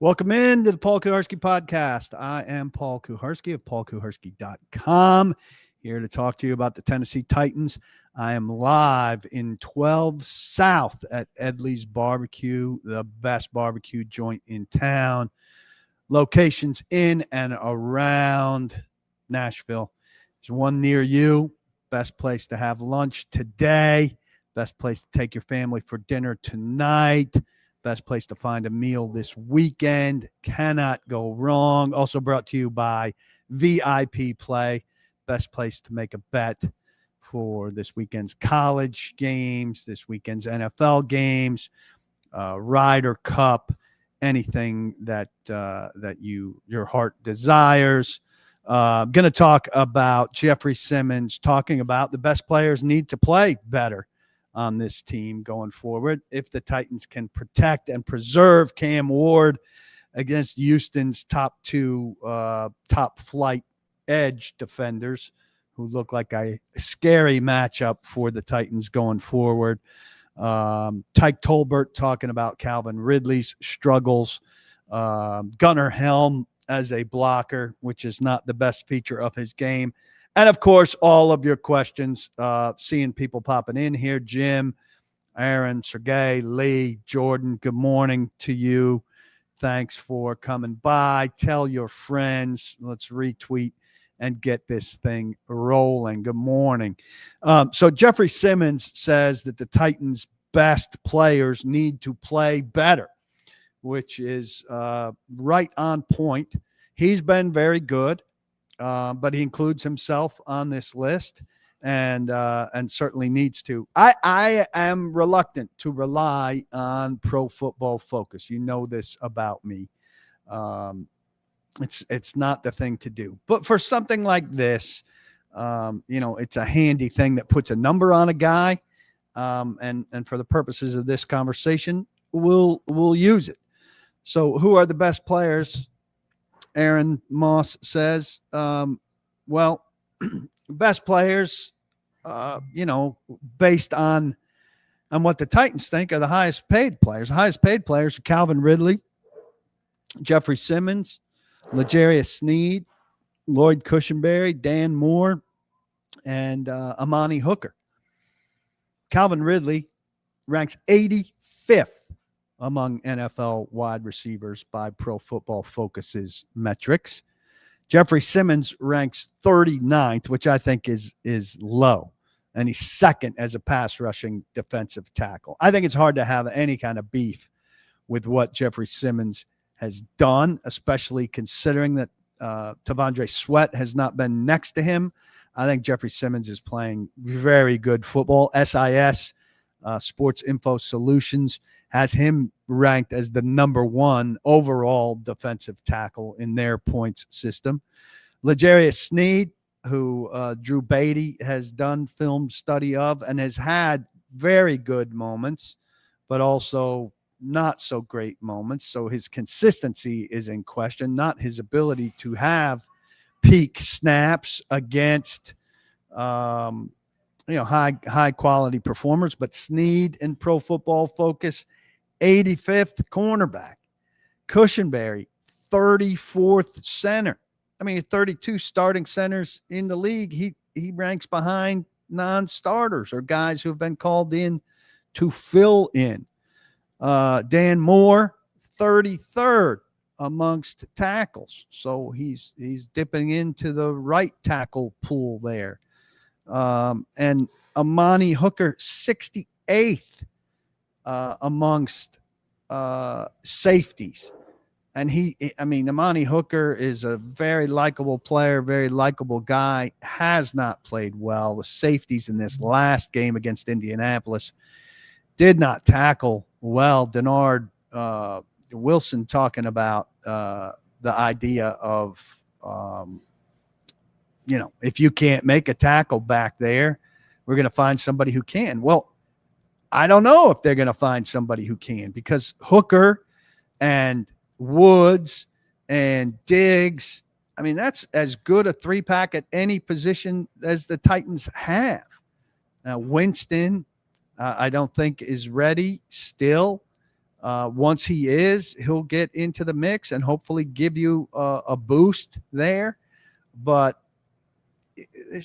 Welcome in to the Paul Kuharsky podcast. I am Paul Kuharsky of paulkuharsky.com, here to talk to you about the Tennessee Titans. I am live in 12 South at Edley's Barbecue, the best barbecue joint in town. Locations in and around Nashville. There's one near you. Best place to have lunch today. Best place to take your family for dinner tonight. Best place to find a meal this weekend. Cannot go wrong. Also brought to you by VIP Play. Best place to make a bet for this weekend's college games, this weekend's NFL games, Ryder Cup, anything that your heart desires. I'm going to talk about Jeffrey Simmons, talking about the best players need to play better on this team going forward if the Titans can protect and preserve Cam Ward against Houston's top flight edge defenders, who look like a scary matchup for the Titans going forward. Tyke Tolbert talking about Calvin Ridley's struggles. Gunnar Helm as a blocker, which is not the best feature of his game. And, of course, all of your questions, seeing people popping in here. Jim, Aaron, Sergey, Lee, Jordan, good morning to you. Thanks for coming by. Tell your friends. Let's retweet and get this thing rolling. Good morning. So Jeffrey Simmons says that the Titans' best players need to play better, which is right on point. He's been very good. But he includes himself on this list and certainly needs to. I am reluctant to rely on Pro Football Focus. You know this about me. It's not the thing to do. But for something like this, it's a handy thing that puts a number on a guy. And for the purposes of this conversation, we'll use it. So who are the best players? Aaron Moss says, best players, based on what the Titans think are the highest paid players. The highest paid players are Calvin Ridley, Jeffrey Simmons, L'Jarius Sneed, Lloyd Cushenberry, Dan Moore, and Amani Hooker. Calvin Ridley ranks 85th among NFL wide receivers by Pro Football Focus's metrics. Jeffrey Simmons ranks 39th, which I think is low, and he's second as a pass rushing defensive tackle. I think it's hard to have any kind of beef with what Jeffrey Simmons has done, especially considering that T'Vondre Sweat has not been next to him. I think Jeffrey Simmons is playing very good football. SIS, Sports Info Solutions, has him ranked as the number one overall defensive tackle in their points system. L'Jarius Sneed, who Drew Beatty has done film study of and has had very good moments, but also not so great moments. So his consistency is in question, not his ability to have peak snaps against high quality performers. But Sneed in Pro Football Focus, 85th cornerback. Cushenberry, 34th center. 32 starting centers in the league. He ranks behind non-starters or guys who have been called in to fill in. Dan Moore, 33rd amongst tackles. So he's dipping into the right tackle pool there. And Amani Hooker, 68th amongst safeties. And Amani Hooker is a very likable player, very likable guy, has not played well. The safeties in this last game against Indianapolis did not tackle well. Denard Wilson talking about the idea of, if you can't make a tackle back there, we're going to find somebody who can. Well, I don't know if they're going to find somebody who can, because Hooker and Woods and Diggs, that's as good a three-pack at any position as the Titans have. Now, Winston, I don't think is ready still. Once he is, he'll get into the mix and hopefully give you a boost there. But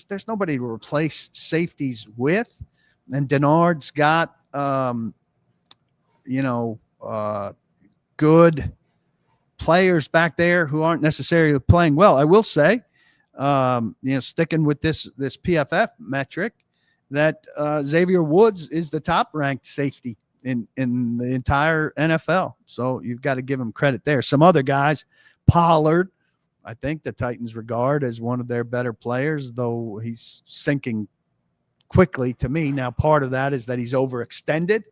there's nobody to replace safeties with. And Denard's got, good players back there who aren't necessarily playing well. I will say, sticking with this PFF metric, that Xavier Woods is the top ranked safety in the entire NFL. So you've got to give him credit there. Some other guys, Pollard, I think the Titans regard as one of their better players, though he's sinking quickly to me. Now, part of that is that he's overextended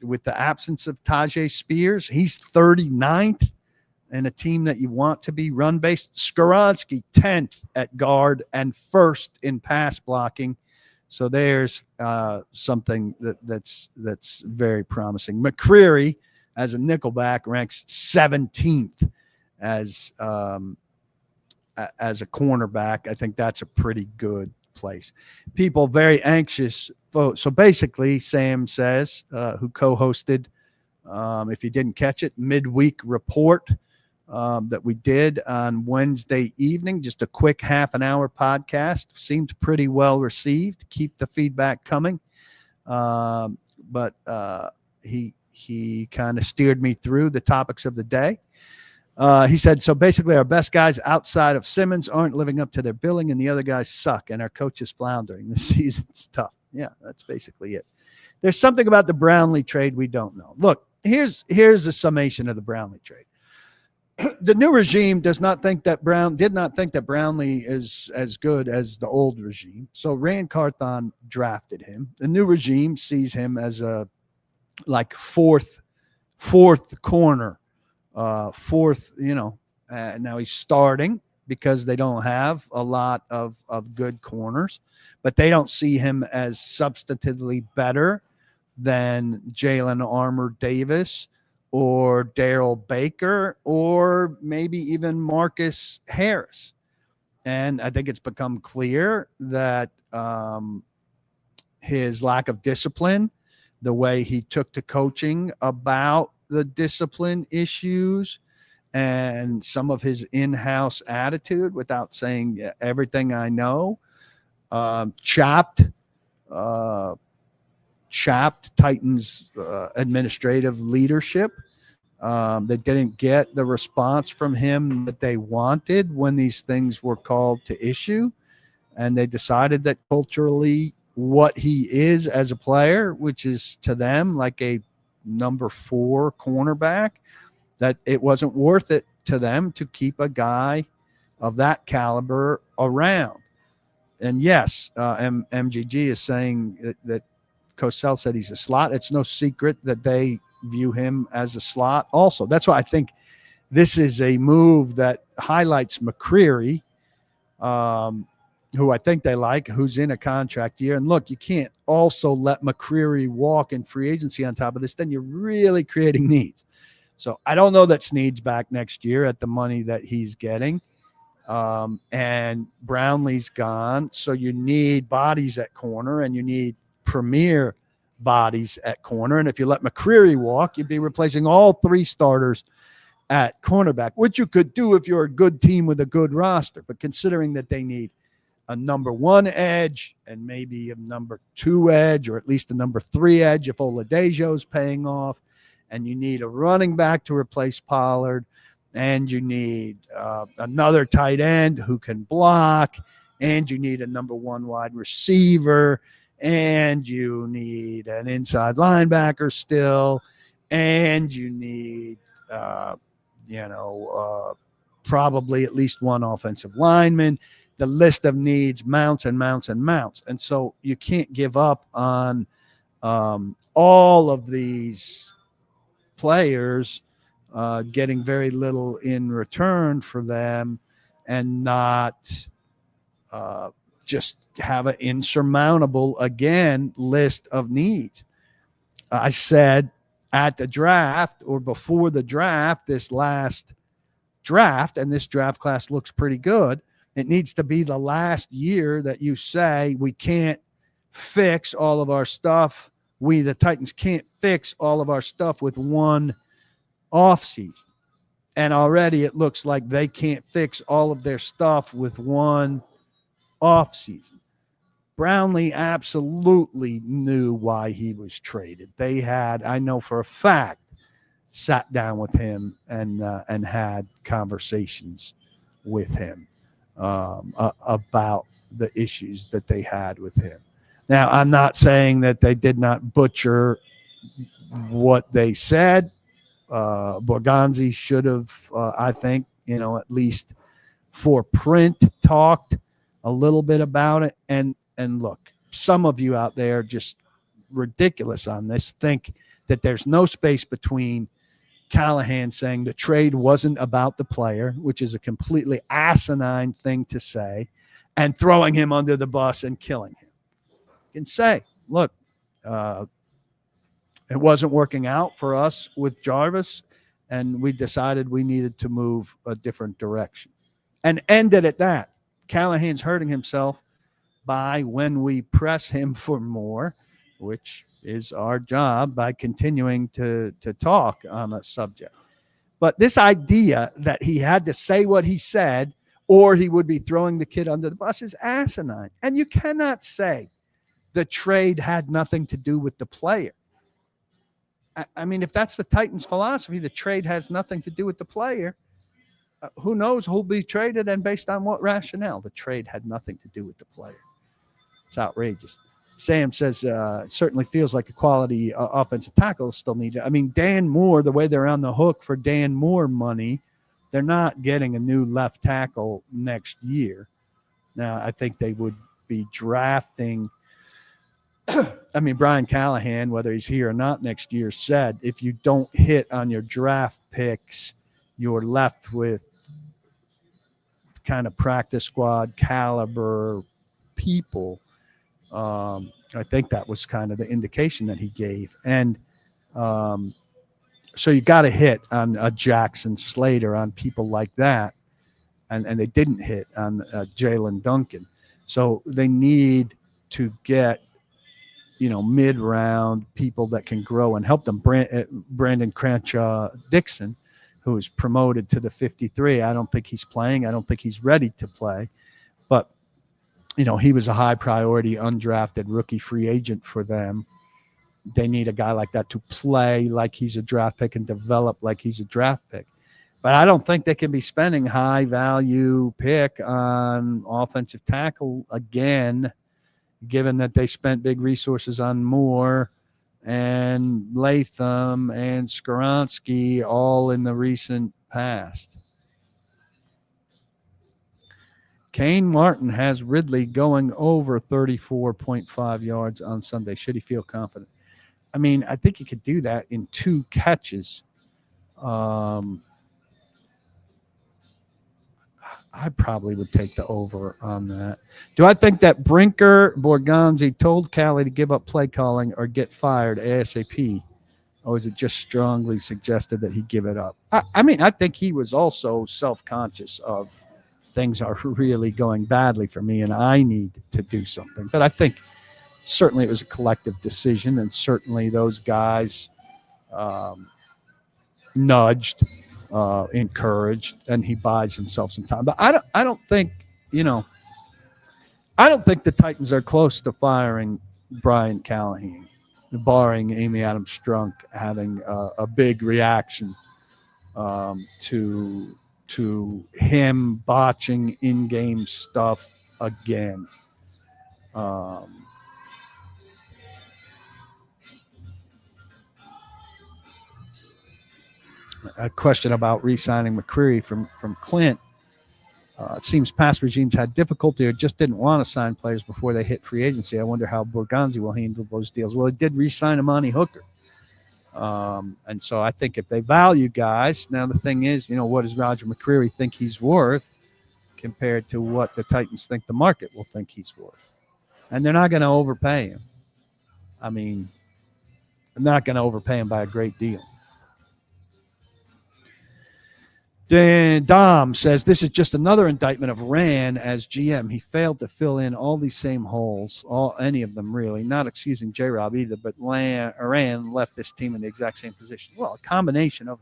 with the absence of Tajay Spears. He's 39th in a team that you want to be run-based. Skoronski, 10th at guard and 1st in pass blocking. So there's something that's very promising. McCreary, as a nickelback, ranks 17th as a cornerback. I think that's a pretty good place. People very anxious. So basically, Sam says, who co-hosted, if you didn't catch it, midweek report that we did on Wednesday evening, just a quick half an hour podcast, seemed pretty well received. Keep the feedback coming. But he kind of steered me through the topics of the day. He said, so basically our best guys outside of Simmons aren't living up to their billing and the other guys suck and our coach is floundering. The season's tough. Yeah, that's basically it. There's something about the Brownley trade we don't know. Look, here's a summation of the Brownley trade. The new regime did not think that Brownley is as good as the old regime. So Rand Carthon drafted him. The new regime sees him as a fourth corner. Now he's starting because they don't have a lot of good corners, but they don't see him as substantively better than Jalen Armour Davis or Darrell Baker or maybe even Marcus Harris. And I think it's become clear that his lack of discipline, the way he took to coaching about the discipline issues and some of his in-house attitude, without saying everything I know, chapped Titans administrative leadership. They didn't get the response from him that they wanted when these things were called to issue. And they decided that culturally what he is as a player, which is to them like a number 4 cornerback, that it wasn't worth it to them to keep a guy of that caliber around. And yes, MGG is saying that Cosell said he's a slot. It's no secret that they view him as a slot also. That's why I think this is a move that highlights McCreary, who I think they like, who's in a contract year. And look, you can't also let McCreary walk in free agency on top of this. Then you're really creating needs. So I don't know that Snead's back next year at the money that he's getting. And Brownley's gone. So you need bodies at corner and you need premier bodies at corner. And if you let McCreary walk, you'd be replacing all 3 starters at cornerback, which you could do if you're a good team with a good roster. But considering that they need a number 1 edge and maybe a number 2 edge, or at least a number 3 edge if Oladejo's paying off, and you need a running back to replace Pollard, and you need another tight end who can block, and you need a number 1 wide receiver, and you need an inside linebacker still, and you need probably at least 1 offensive lineman. The list of needs mounts and mounts and mounts. And so you can't give up on all of these players getting very little in return for them and not just have an insurmountable, again, list of needs. I said at the draft or before the draft, this last draft, and this draft class looks pretty good, it needs to be the last year that you say we can't fix all of our stuff the Titans, can't fix all of our stuff with one offseason. And already it looks like they can't fix all of their stuff with one offseason. Brownley absolutely knew why he was traded. They had, I know for a fact, sat down with him and had conversations with him about the issues that they had with him. Now, I'm not saying that they did not butcher what they said. Borgonzi should have, I think, at least for print, talked a little bit about it. And look, some of you out there just ridiculous on this, think that there's no space between Callahan saying the trade wasn't about the player, which is a completely asinine thing to say, and throwing him under the bus and killing him. You can say, look, it wasn't working out for us with Jarvis, and we decided we needed to move a different direction. And end it at that. Callahan's hurting himself by when we press him for more, which is our job, by continuing to talk on a subject. But this idea that he had to say what he said or he would be throwing the kid under the bus is asinine. And you cannot say the trade had nothing to do with the player. I mean, if that's the Titans' philosophy, the trade has nothing to do with the player, who knows who'll be traded and based on what rationale. The trade had nothing to do with the player. It's outrageous. Sam says it certainly feels like a quality offensive tackle is still needed. I mean, Dan Moore, the way they're on the hook for Dan Moore money, they're not getting a new left tackle next year. Now, I think they would be drafting I mean, Brian Callahan, whether he's here or not next year, said if you don't hit on your draft picks, you're left with kind of practice squad caliber people. I think that was kind of the indication that he gave. And so you got to hit on a Jackson Slater, on people like that. And they didn't hit on Jalen Duncan. So they need to get, mid-round people that can grow and help them. Brandon Crenshaw Dixon, who was promoted to the 53. I don't think he's playing. I don't think he's ready to play. But, he was a high priority undrafted rookie free agent for them. They need a guy like that to play like he's a draft pick and develop like he's a draft pick. But I don't think they can be spending high value pick on offensive tackle again, given that they spent big resources on Moore and Latham and Skoronski all in the recent past. Kane Martin has Ridley going over 34.5 yards on Sunday. Should he feel confident? I mean, I think he could do that in 2 catches. I probably would take the over on that. Do I think that Brinker Borgonzi told Callie to give up play calling or get fired ASAP? Or is it just strongly suggested that he give it up? I mean, I think he was also self-conscious of things are really going badly for me and I need to do something. But I think certainly it was a collective decision, and certainly those guys nudged, encouraged, and he buys himself some time. But I don't think the Titans are close to firing Brian Callahan, barring Amy Adams Strunk having a big reaction to him botching in-game stuff again. A question about re-signing McCreary from Clint. It seems past regimes had difficulty or just didn't want to sign players before they hit free agency. I wonder how Borgonzi will handle those deals. Well, he did re-sign Amani Hooker. And so I think if they value guys, now the thing is, what does Roger McCreary think he's worth compared to what the Titans think the market will think he's worth? And they're not going to overpay him. I mean, they're not going to overpay him by a great deal. Dan Dom says this is just another indictment of Rand as GM. He failed to fill in all these same holes, any of them really. Not excusing J-Rob either, but Rand left this team in the exact same position. Well, a combination of,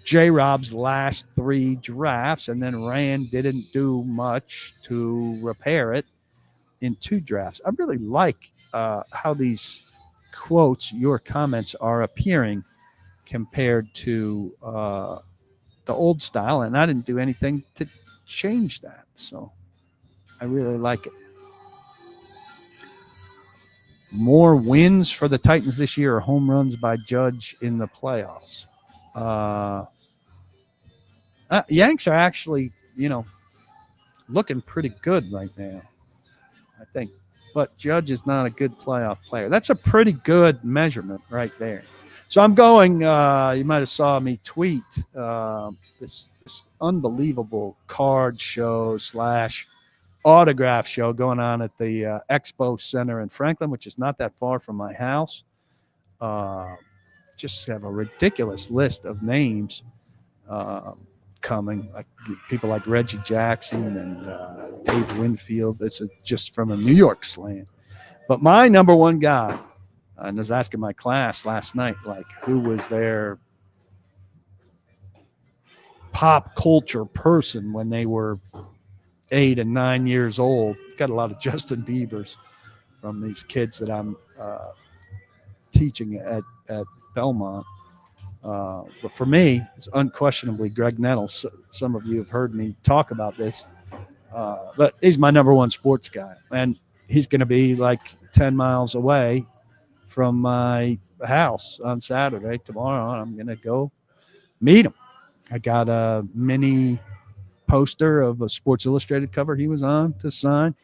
J-Rob's last 3 drafts, and then Rand didn't do much to repair it in 2 drafts. I really like how these quotes, your comments, are appearing compared to the old style, and I didn't do anything to change that. So I really like it. More wins for the Titans this year or home runs by Judge in the playoffs? Yanks are actually, looking pretty good right now, I think. But Judge is not a good playoff player. That's a pretty good measurement right there. So I'm going, you might have saw me tweet this unbelievable card show / autograph show going on at the Expo Center in Franklin, which is not that far from my house. Just have a ridiculous list of names coming, like people like Reggie Jackson and Dave Winfield. This is just from a New York slant. But my number one guy, and I was asking my class last night, like, who was their pop culture person when they were 8 and 9 years old. Got a lot of Justin Biebers from these kids that I'm teaching at Belmont. But for me, it's unquestionably Greg Nettles. Some of you have heard me talk about this. But he's my number one sports guy. And he's going to be like 10 miles away from my house on Saturday. Tomorrow, I'm going to go meet him. I got a mini poster of a Sports Illustrated cover he was on to sign.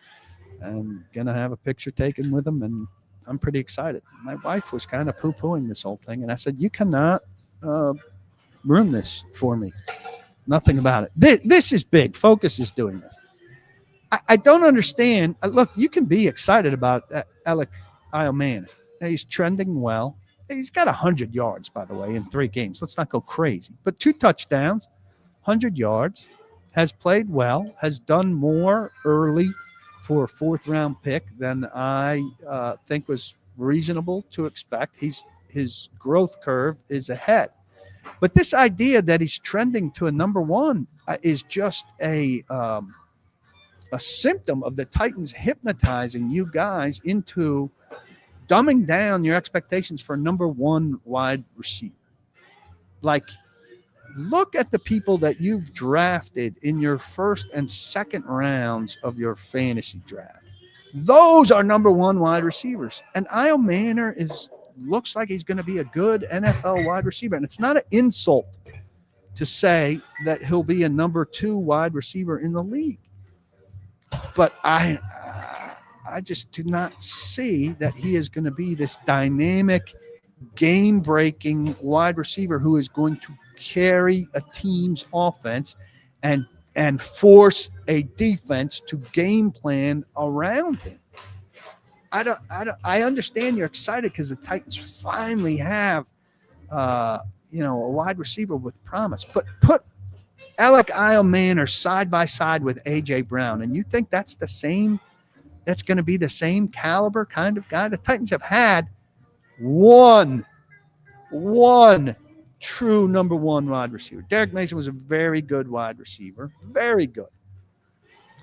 I'm going to have a picture taken with him, and I'm pretty excited. My wife was kind of poo-pooing this whole thing, and I said, you cannot ruin this for me. Nothing about it. This is big. Focus is doing this. I don't understand. Look, you can be excited about Alec M. He's trending well. He's got 100 yards, by the way, in 3 games. Let's not go crazy. But 2 touchdowns, 100 yards, has played well, has done more early for a 4th-round pick than I think was reasonable to expect. His growth curve is ahead. But this idea that he's trending to a number 1 is just a symptom of the Titans hypnotizing you guys into dumbing down your expectations for a number 1 wide receiver. Like, look at the people that you've drafted in your 1st and 2nd rounds of your fantasy draft. Those are number 1 wide receivers. And Io Manor looks like he's going to be a good NFL wide receiver. And it's not an insult to say that he'll be a number 2 wide receiver in the league. But I just do not see that he is going to be this dynamic, game-breaking wide receiver who is going to carry a team's offense and force a defense to game plan around him. I understand you're excited because the Titans finally have a wide receiver with promise, but put Alec Manor side by side with AJ Brown, and you think that's going to be the same caliber kind of guy? The Titans have had one true number 1 wide receiver. Derek Mason was a very good wide receiver, very good.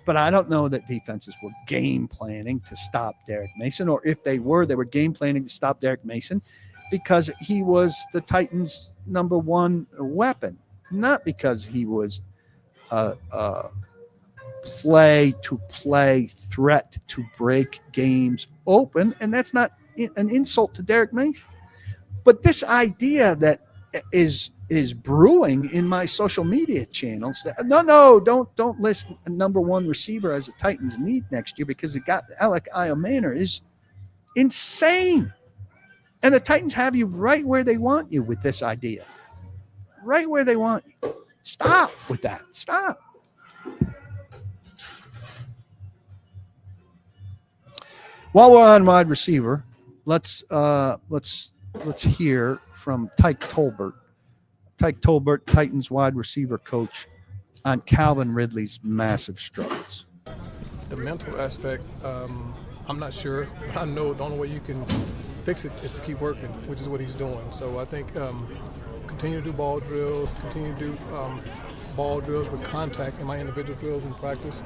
But I don't know that defenses were game planning to stop Derek Mason, or if they were game planning to stop Derek Mason because he was the Titans' number 1 weapon, not because he was a play-to-play threat to break games open, and that's not an insult to Derek Mason. But this idea that is brewing in my social media channels. No, don't list a number 1 receiver as a Titans need next year because it got Alec Manor is insane. And the Titans have you right where they want you with this idea. Right where they want you. Stop with that. Stop. While we're on wide receiver, let's hear from Tyke Tolbert. Tyke Tolbert, Titans wide receiver coach, on Calvin Ridley's massive struggles? The mental aspect, I'm not sure. I know the only way you can fix it is to keep working, which is what he's doing. So I think continue to do ball drills, continue to do ball drills with contact in my individual drills in practice,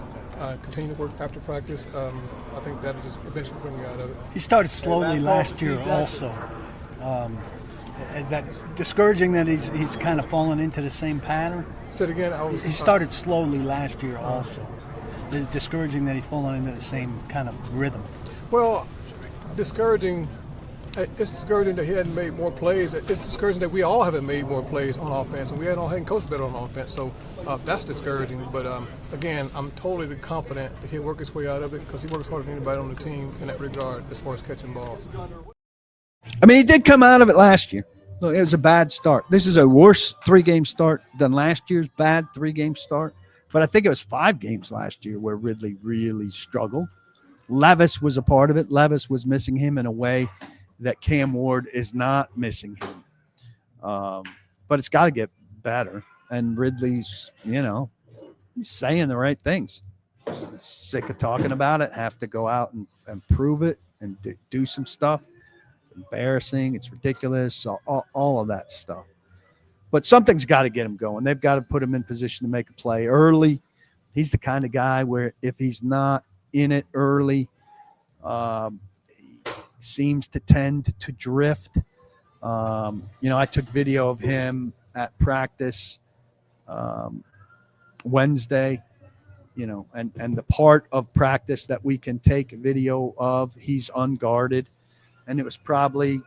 continue to work after practice. I think that'll just eventually bring you out of it. He started slowly last year also. Is that discouraging that he's kind of fallen into the same pattern? Said again, he started slowly last year also. Is it discouraging that he's fallen into the same kind of rhythm? Well, discouraging. It's discouraging that he hadn't made more plays. It's discouraging that we all haven't made more plays on offense, and we hadn't coached better on offense. So that's discouraging. But again, I'm totally confident that he'll work his way out of it because he works harder than anybody on the team in that regard as far as catching balls. I mean, he did come out of it last year. Look, it was a bad start. This is a worse 3-game start than last year's bad 3-game start. But I think it was 5 games last year where Ridley really struggled. Levis was a part of it. Levis was missing him in a way that Cam Ward is not missing him. But it's got to get better. And Ridley's, saying the right things. Sick of talking about it. Have to go out and prove it and do some stuff. It's embarrassing. It's ridiculous. All of that stuff. But something's got to get him going. They've got to put him in position to make a play early. He's the kind of guy where if he's not in it early, seems to tend to drift. I took video of him at practice Wednesday, and the part of practice that we can take video of, he's unguarded. And it was probably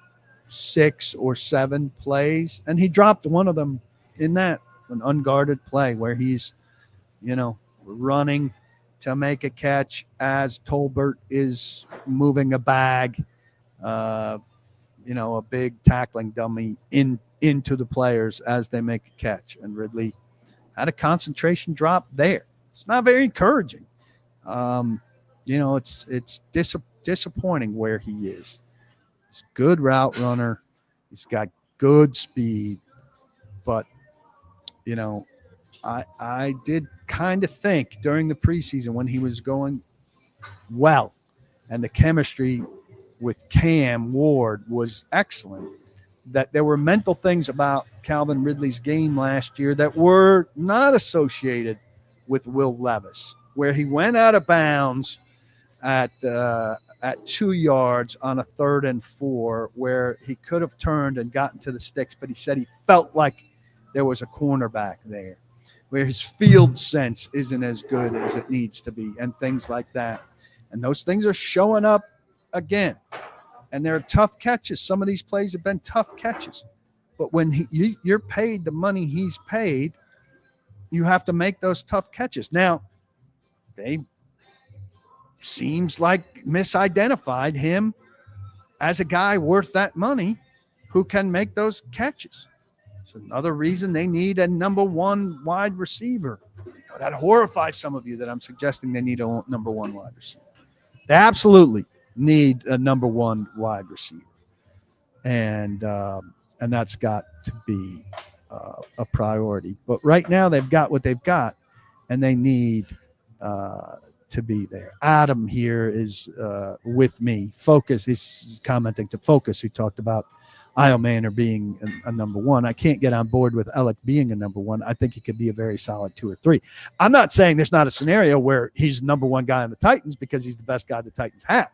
6 or 7 plays. And he dropped one of them in that, an unguarded play where he's, running to make a catch as Tolbert is moving a bag, a big tackling dummy into the players as they make a catch. And Ridley had a concentration drop there. It's not very encouraging. It's disappointing where he is. He's a good route runner. He's got good speed. But, I did kind of think during the preseason when he was going well and the chemistry with Cam Ward was excellent, that there were mental things about Calvin Ridley's game last year that were not associated with Will Levis, where he went out of bounds at 2 yards on a 3rd and 4, where he could have turned and gotten to the sticks, but he said he felt like there was a cornerback there, where his field sense isn't as good as it needs to be, and things like that. And those things are showing up again. And they're tough catches. Some of these plays have been tough catches. But when you're paid the money he's paid, you have to make those tough catches. Now, they seems like misidentified him as a guy worth that money who can make those catches. It's another reason they need a number 1 wide receiver. That horrifies some of you that I'm suggesting they need a number 1 wide receiver. They absolutely need a number 1 wide receiver. And that's got to be a priority. But right now they've got what they've got, and they need to be there. Adam here is with me. Focus, he's commenting to Focus, who talked about Isle Manor being a number 1. I can't get on board with Alec being a number 1. I think he could be a very solid 2 or 3. I'm not saying there's not a scenario where he's the number 1 guy on the Titans because he's the best guy the Titans have.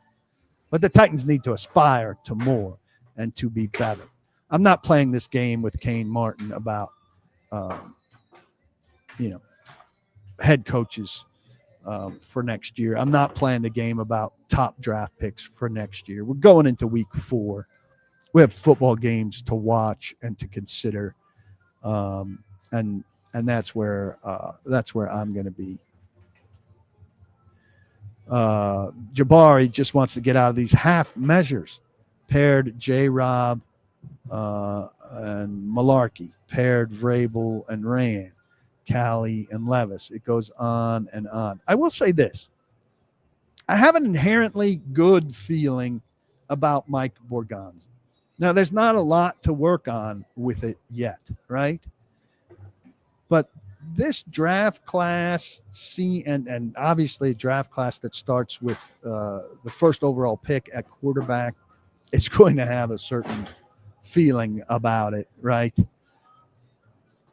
But the Titans need to aspire to more and to be better. I'm not playing this game with Kane Martin about, head coaches for next year. I'm not playing the game about top draft picks for next year. We're going into week 4. We have football games to watch and to consider, and that's where I'm going to be. Jabari just wants to get out of these half measures. Paired J-Rob and Malarkey. Paired Vrabel and Rand. Callie and Levis. It goes on and on. I will say this. I have an inherently good feeling about Mike Borgonzi. Now, there's not a lot to work on with it yet, right? But this draft class, and obviously a draft class that starts with the first overall pick at quarterback, it's going to have a certain feeling about it, right?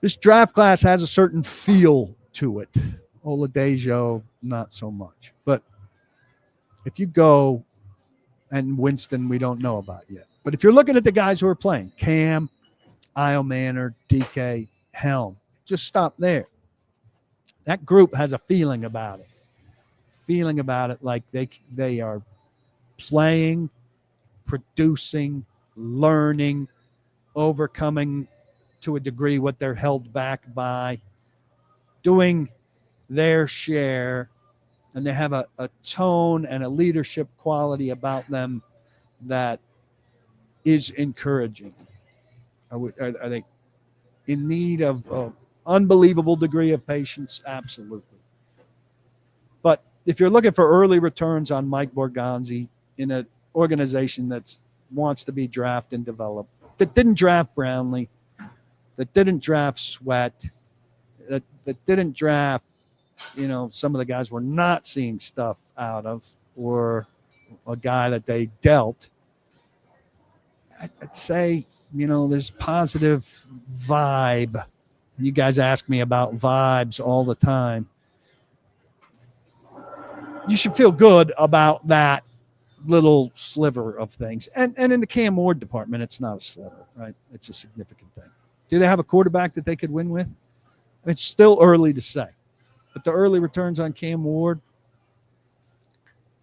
This draft class has a certain feel to it. Oladejo, not so much. But if you go, and Winston, we don't know about yet. But if you're looking at the guys who are playing, Cam, Isle Manor, DK, Helm, just stop there. That group has a feeling about it. Feeling about it like they are playing, producing, learning, overcoming to a degree what they're held back by, doing their share, and they have a tone and a leadership quality about them that is encouraging. Are they in need of an unbelievable degree of patience? Absolutely. But if you're looking for early returns on Mike Borgonzi in an organization that wants to be draft and develop, that didn't draft Brownley, that didn't draft Sweat, that didn't draft, some of the guys we're not seeing stuff out of, or a guy that they dealt, I'd say, there's positive vibe. You guys ask me about vibes all the time. You should feel good about that little sliver of things. And in the Cam Ward department, it's not a sliver, right? It's a significant thing. Do they have a quarterback that they could win with? It's still early to say. But the early returns on Cam Ward,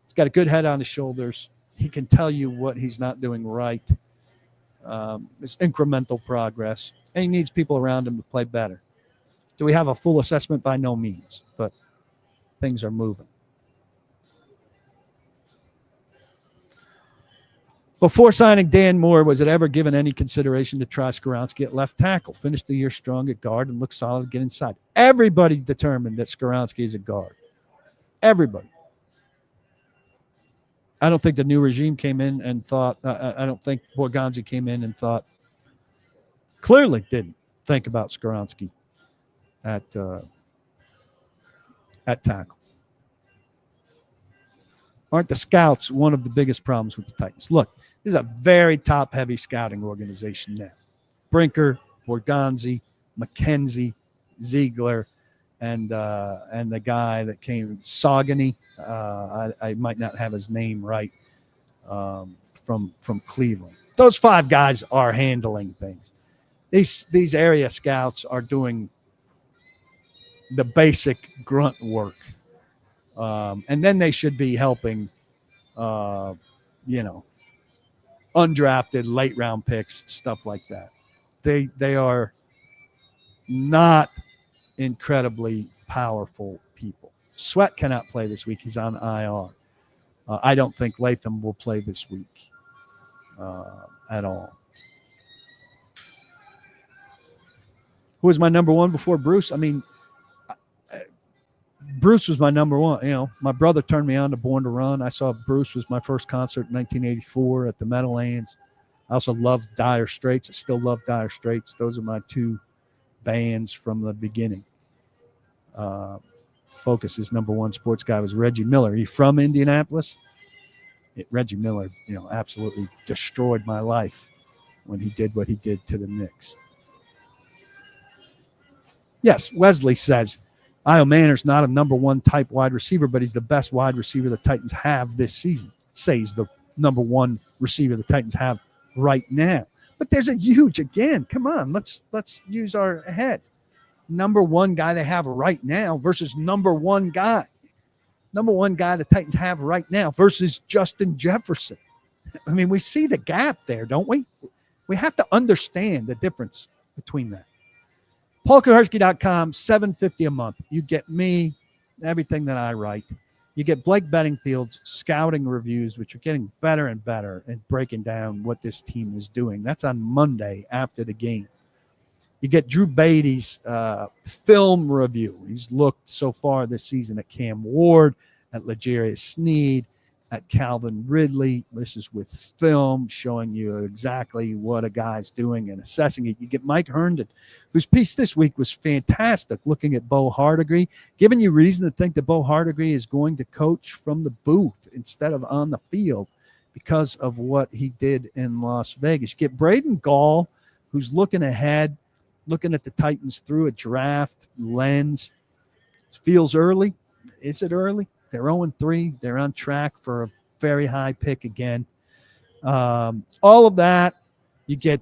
he's got a good head on his shoulders. He can tell you what he's not doing right. There's incremental progress. And he needs people around him to play better. Do we have a full assessment? By no means. But things are moving. Before signing Dan Moore, was it ever given any consideration to try Skoronski at left tackle? Finished the year strong at guard and looked solid, get inside. Everybody determined that Skoronski is a guard. Everybody. I don't think the new regime came in and thought, I don't think Borgonzi came in and thought, clearly didn't think about Skoronski at tackle. Aren't the scouts one of the biggest problems with the Titans? Look, this is a very top-heavy scouting organization now. Brinker, Borgonzi, McKenzie, Ziegler, and the guy that came, Saugany. I might not have his name right, from Cleveland. Those five guys are handling things. These area scouts are doing the basic grunt work, and then they should be helping, undrafted late round picks, stuff like that. They are not incredibly powerful people. Sweat cannot play this week. He's on IR. I don't think Latham will play this week at all. Who was my number one before Bruce? I mean, Bruce was my number one. My brother turned me on to Born to Run. I saw Bruce was my first concert in 1984 at the Meadowlands. I also loved Dire Straits. I still love Dire Straits. Those are my two bands from the beginning. Focus's number one sports guy was Reggie Miller. He from Indianapolis. Reggie Miller, absolutely destroyed my life when he did what he did to the Knicks. Yes, Wesley says, Isle Manor's not a number one type wide receiver, but he's the best wide receiver the Titans have this season. Say he's the number one receiver the Titans have right now. But there's a huge, again, come on, let's use our head. Number one guy they have right now versus number one guy. Number one guy the Titans have right now versus Justin Jefferson. I mean, we see the gap there, don't we? We have to understand the difference between that. PaulKaharski.com, $7.50 a month. You get me, everything that I write. You get Blake Bettingfield's scouting reviews, which are getting better and better at breaking down what this team is doing. That's on Monday after the game. You get Drew Beatty's film review. He's looked so far this season at Cam Ward, at L'Jarius Sneed, at Calvin Ridley. This is with film showing you exactly what a guy's doing and assessing it. You get Mike Herndon, whose piece this week was fantastic, looking at Bo Hardigree, giving you reason to think that Bo Hardigree is going to coach from the booth instead of on the field because of what he did in Las Vegas. You get Braden Gall, who's looking ahead, looking at the Titans through a draft lens. It feels early. Is it early? They're 0-3. They're on track for a very high pick again. All of that. You get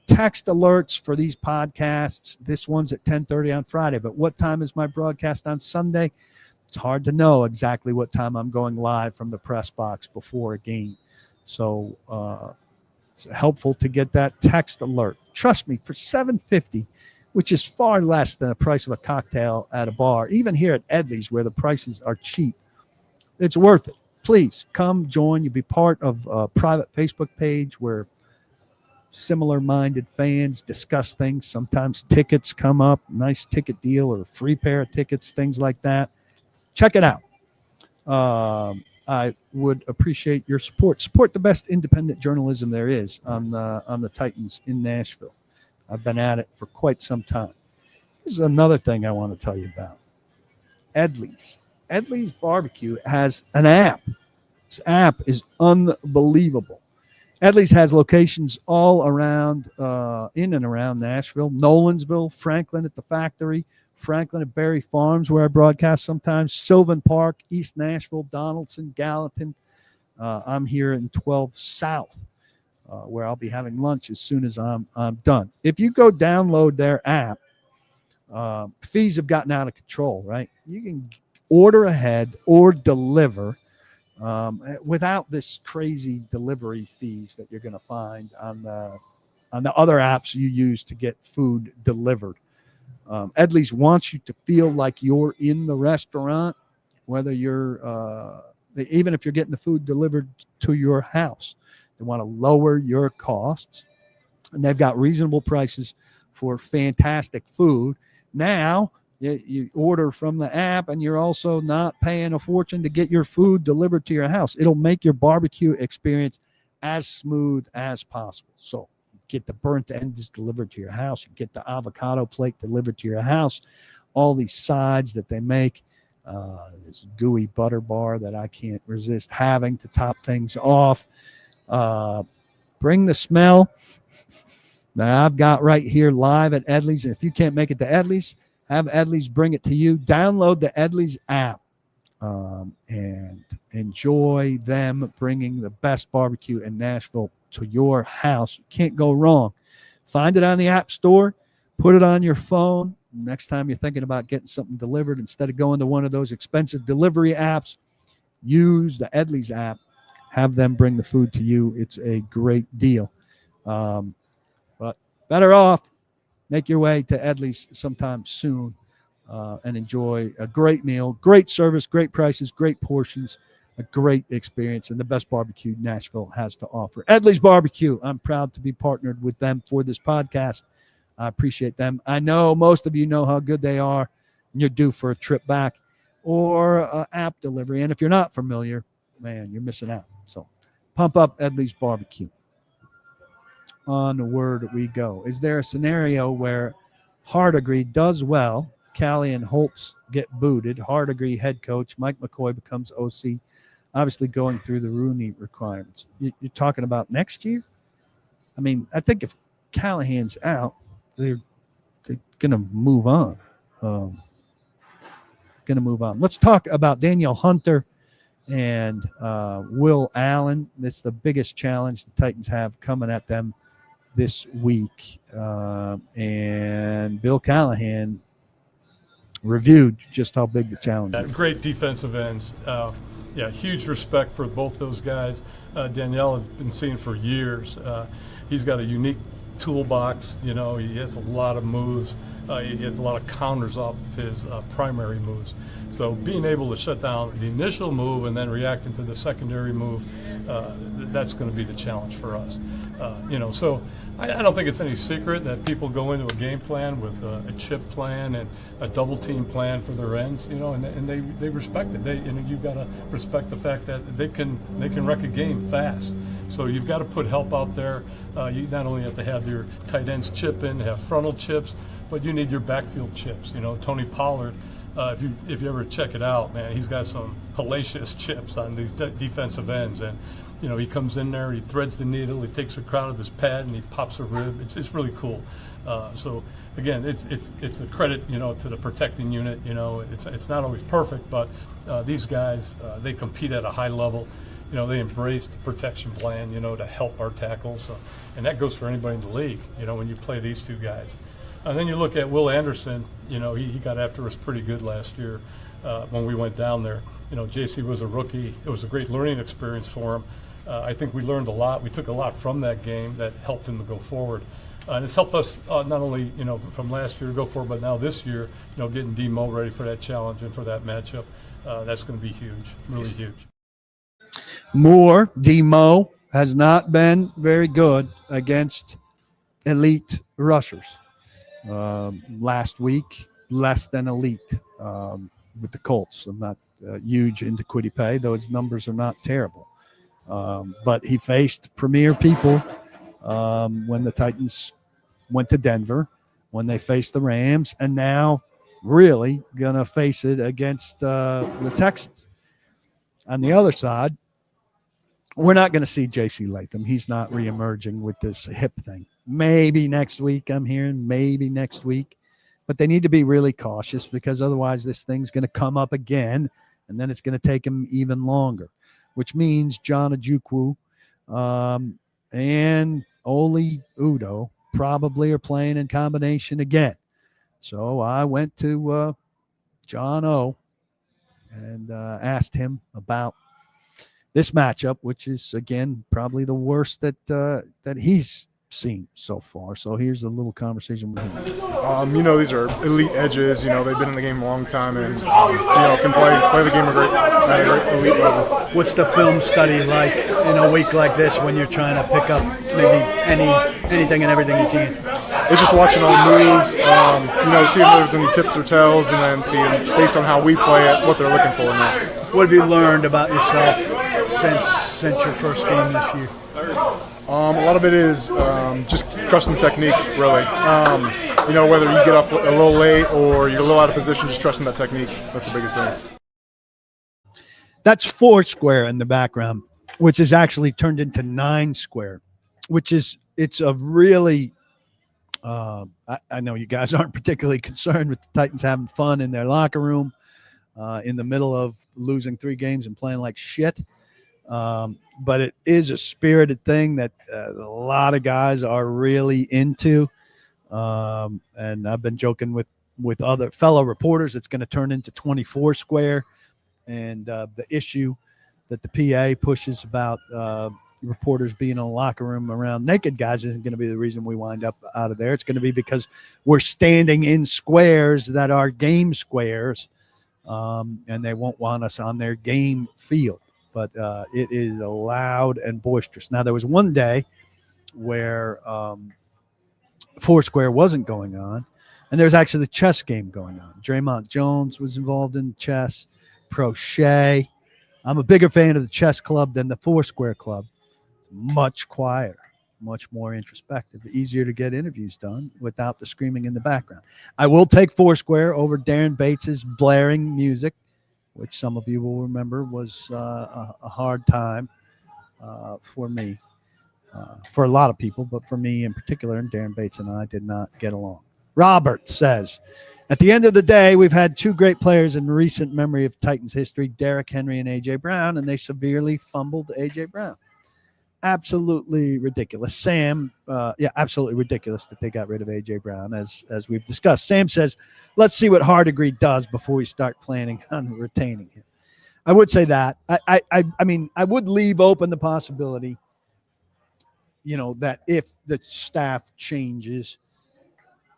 text alerts for these podcasts. This one's at 10:30 on Friday. But what time is my broadcast on Sunday? It's hard to know exactly what time I'm going live from the press box before a game. So it's helpful to get that text alert. Trust me, for $7.50, which is far less than the price of a cocktail at a bar, even here at Edley's where the prices are cheap, it's worth it. Please come join. You'll be part of a private Facebook page where similar-minded fans discuss things. Sometimes tickets come up, nice ticket deal or a free pair of tickets, things like that. Check it out. I would appreciate your support. Support the best independent journalism there is on the Titans in Nashville. I've been at it for quite some time. This is another thing I want to tell you about. Edley's. Edley's Barbecue has an app. This app is unbelievable. Edley's has locations all around, in and around Nashville, Nolensville, Franklin at the factory, Franklin at Berry Farms, where I broadcast sometimes, Sylvan Park, East Nashville, Donaldson, Gallatin. I'm here in 12 South, where I'll be having lunch as soon as I'm done. If you go download their app, fees have gotten out of control, right? You can order ahead or deliver without this crazy delivery fees that you're going to find on the other apps you use to get food delivered. Edley's wants you to feel like you're in the restaurant, whether you're even if you're getting the food delivered to your house. They want to lower your costs, and they've got reasonable prices for fantastic food. Now you order from the app, and you're also not paying a fortune to get your food delivered to your house. It'll make your barbecue experience as smooth as possible. So get the burnt ends delivered to your house. You get the avocado plate delivered to your house. All these sides that they make, this gooey butter bar that I can't resist having to top things off. Bring the smell that I've got right here live at Edley's. And if you can't make it to Edley's, have Edley's bring it to you. Download the Edley's app and enjoy them bringing the best barbecue in Nashville to your house. You can't go wrong. Find it on the App Store. Put it on your phone. Next time you're thinking about getting something delivered, instead of going to one of those expensive delivery apps, use the Edley's app. Have them bring the food to you. It's a great deal. But better off, make your way to Edley's sometime soon and enjoy a great meal, great service, great prices, great portions, a great experience, and the best barbecue Nashville has to offer. Edley's Barbecue. I'm proud to be partnered with them for this podcast. I appreciate them. I know most of you know how good they are, and you're due for a trip back or app delivery. And if you're not familiar, man, you're missing out. So pump up Edley's Barbecue. Onward we go. Is there a scenario where Hardigree does well, Callie and Holtz get booted, Hardigree head coach, Mike McCoy becomes OC, obviously going through the Rooney requirements? You're talking about next year? I mean, I think if Callahan's out, they're going to move on. Let's talk about Danielle Hunter and Will Allen. That's the biggest challenge the Titans have coming at them this week. And Bill Callahan reviewed just how big the challenge is. Great defensive ends. Huge respect for both those guys. Danielle has been seen for years. He's got a unique toolbox. You know, he has a lot of moves. He has a lot of counters off of his primary moves. So being able to shut down the initial move and then reacting to the secondary move, that's going to be the challenge for us. I don't think it's any secret that people go into a game plan with a chip plan and a double team plan for their ends, and they respect it. You've got to respect the fact that they can wreck a game fast. So you've got to put help out there. You not only have to have your tight ends chip in, have frontal chips, but you need your backfield chips. Tony Pollard, if you ever check it out, man, he's got some hellacious chips on these defensive ends, and he comes in there, he threads the needle, he takes a crowd of his pad, and he pops a rib. It's really cool. So again, it's a credit, to the protecting unit. It's not always perfect, but these guys, they compete at a high level. They embrace the protection plan, to help our tackles, and that goes for anybody in the league. When you play these two guys. And then you look at Will Anderson. He got after us pretty good last year when we went down there. JC was a rookie. It was a great learning experience for him. I think we learned a lot. We took a lot from that game that helped him to go forward. And it's helped us not only, from last year to go forward, but now this year, getting Demo ready for that challenge and for that matchup. That's going to be huge, really huge. Moore, Demo, has not been very good against elite rushers. Last week, less than elite with the Colts. I'm not huge into Quiddy Pay. Those numbers are not terrible. But he faced premier people when the Titans went to Denver, when they faced the Rams, and now really going to face it against the Texans. On the other side, we're not going to see J.C. Latham. He's not reemerging with this hip thing. Maybe next week, I'm hearing, maybe next week. But they need to be really cautious because otherwise this thing's going to come up again, and then it's going to take him even longer, which means John Ojukwu and Oli Udo probably are playing in combination again. So I went to John O. and asked him about this matchup, which is, again, probably the worst that he's seen so far. So here's a little conversation with him. These are elite edges. They've been in the game a long time and, can play the game at a great elite level. What's the film study like in a week like this when you're trying to pick up maybe anything and everything you can? It's just watching all the moves, seeing if there's any tips or tells, and then seeing, based on how we play it, what they're looking for in us. What have you learned about yourself since your first game this year? A lot of it is just trusting the technique, really. Whether you get off a little late or you're a little out of position, just trusting that technique. That's the biggest thing. That's 4 square in the background, which is actually turned into 9 square, it's a really, I know you guys aren't particularly concerned with the Titans having fun in their locker room in the middle of losing 3 games and playing like shit. But it is a spirited thing that a lot of guys are really into. And I've been joking with other fellow reporters, it's going to turn into 24 square. And the issue that the PA pushes about reporters being in a locker room around naked guys isn't going to be the reason we wind up out of there. It's going to be because we're standing in squares that are game squares, and they won't want us on their game field. But it is loud and boisterous. Now, there was one day where 4 square wasn't going on, and there was actually the chess game going on. Draymond Jones was involved in chess, Prochet. I'm a bigger fan of the chess club than the 4 square club. It's much quieter, much more introspective, easier to get interviews done without the screaming in the background. I will take 4 square over Darren Bates's blaring music, which some of you will remember was a hard time for me, for a lot of people, but for me in particular, and Darren Bates and I did not get along. Robert says, at the end of the day, we've had 2 great players in recent memory of Titans history, Derrick Henry and A.J. Brown, and they severely fumbled A.J. Brown. Absolutely ridiculous. Sam, absolutely ridiculous that they got rid of A.J. Brown, as we've discussed. Sam says, let's see what Hardegree does before we start planning on retaining him. I would say that. I mean, I would leave open the possibility, that if the staff changes,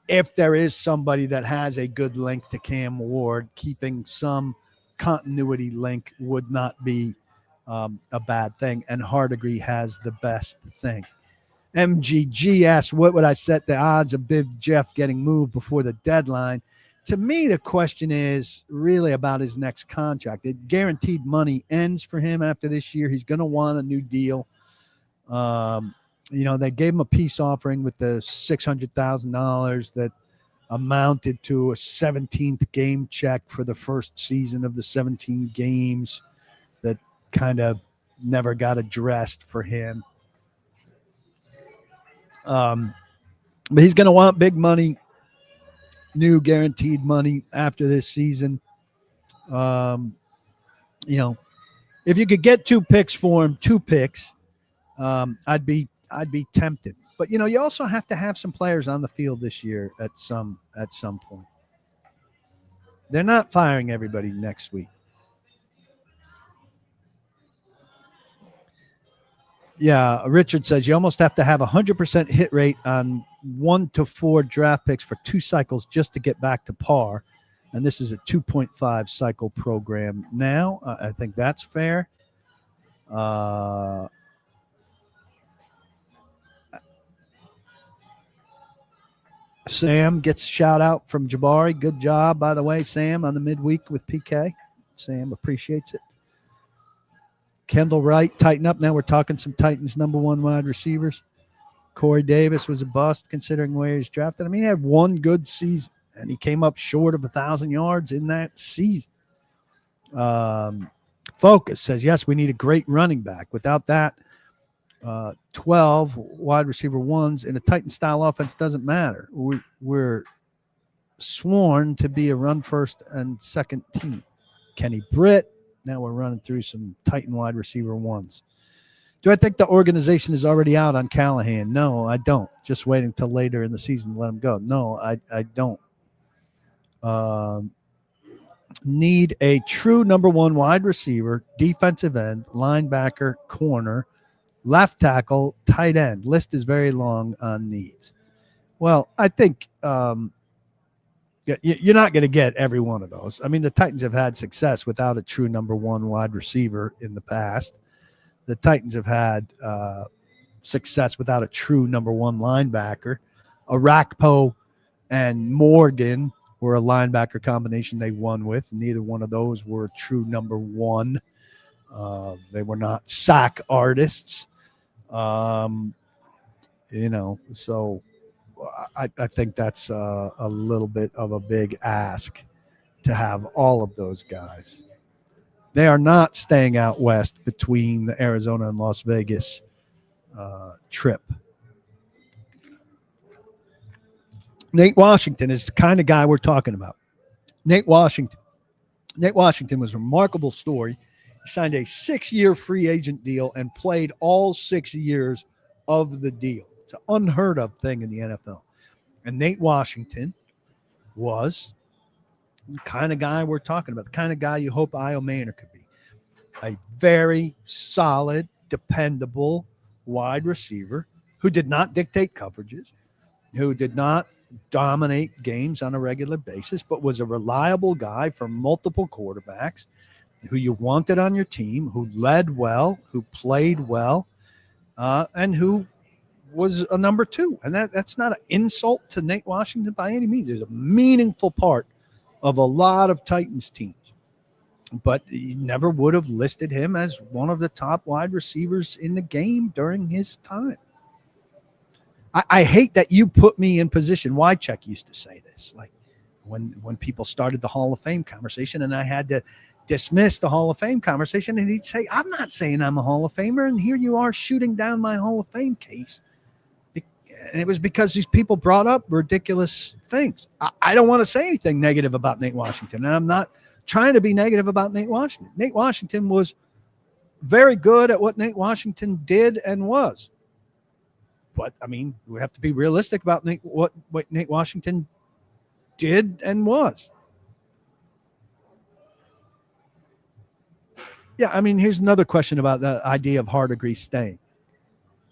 if there is somebody that has a good link to Cam Ward, keeping some continuity link would not be a bad thing. And Hardegree has the best thing. MGG asks, what would I set the odds of Big Jeff getting moved before the deadline? To me, the question is really about his next contract. It guaranteed money ends for him after this year. He's going to want a new deal. They gave him a peace offering with the $600,000 that amounted to a 17th game check for the first season of the 17 games that kind of never got addressed for him. But he's going to want big money, new guaranteed money after this season. If you could get 2 picks for him, 2 picks, I'd be tempted. But you also have to have some players on the field this year at some point. They're not firing everybody next week. Yeah, Richard says you almost have to have 100% hit rate on 1 to 4 draft picks for 2 cycles just to get back to par. And this is a 2.5 cycle program now. I think that's fair. Sam gets a shout out from Jabari. Good job, by the way, Sam, on the midweek with PK. Sam appreciates it. Kendall Wright, tighten up. Now we're talking some Titans number 1 wide receivers. Corey Davis was a bust considering where he's drafted. I mean, he had 1 good season, and he came up short of 1,000 yards in that season. Focus says, yes, we need a great running back. Without that, 12 wide receiver 1s in a Titan-style offense doesn't matter. We're sworn to be a run-first and second team. Kenny Britt. Now we're running through some Titan wide receiver 1s. Do I think the organization is already out on Callahan? No, I don't. Just waiting till later in the season to let him go. No, I don't. Need a true number 1 wide receiver, defensive end, linebacker, corner, left tackle, tight end. List is very long on needs. Well, I think you're not going to get every one of those. I mean, the Titans have had success without a true number 1 wide receiver in the past. The Titans have had success without a true number 1 linebacker. Arakpo and Morgan were a linebacker combination they won with. Neither one of those were a true number 1. They were not sack artists. So I think that's a little bit of a big ask to have all of those guys. They are not staying out west between the Arizona and Las Vegas trip. Nate Washington is the kind of guy we're talking about. Nate Washington was a remarkable story. He signed a 6-year free agent deal and played all 6 years of the deal. It's an unheard of thing in the NFL. And Nate Washington was the kind of guy we're talking about, the kind of guy you hope Io Manor could be. A very solid, dependable wide receiver who did not dictate coverages, who did not dominate games on a regular basis, but was a reliable guy for multiple quarterbacks who you wanted on your team, who led well, who played well, and who was a number 2. And that's not an insult to Nate Washington by any means. He's a meaningful part of a lot of Titans teams. But you never would have listed him as one of the top wide receivers in the game during his time. I hate that you put me in position. Wycheck used to say this, like when people started the Hall of Fame conversation, and I had to dismiss the Hall of Fame conversation, and he'd say, I'm not saying I'm a Hall of Famer, and here you are shooting down my Hall of Fame case. And it was because these people brought up ridiculous things. I don't want to say anything negative about Nate Washington, and I'm not trying to be negative about Nate Washington. Nate Washington was very good at what Nate Washington did and was. But, I mean, we have to be realistic about what Nate Washington did and was. Yeah, I mean, here's another question about the idea of Hardegree staying.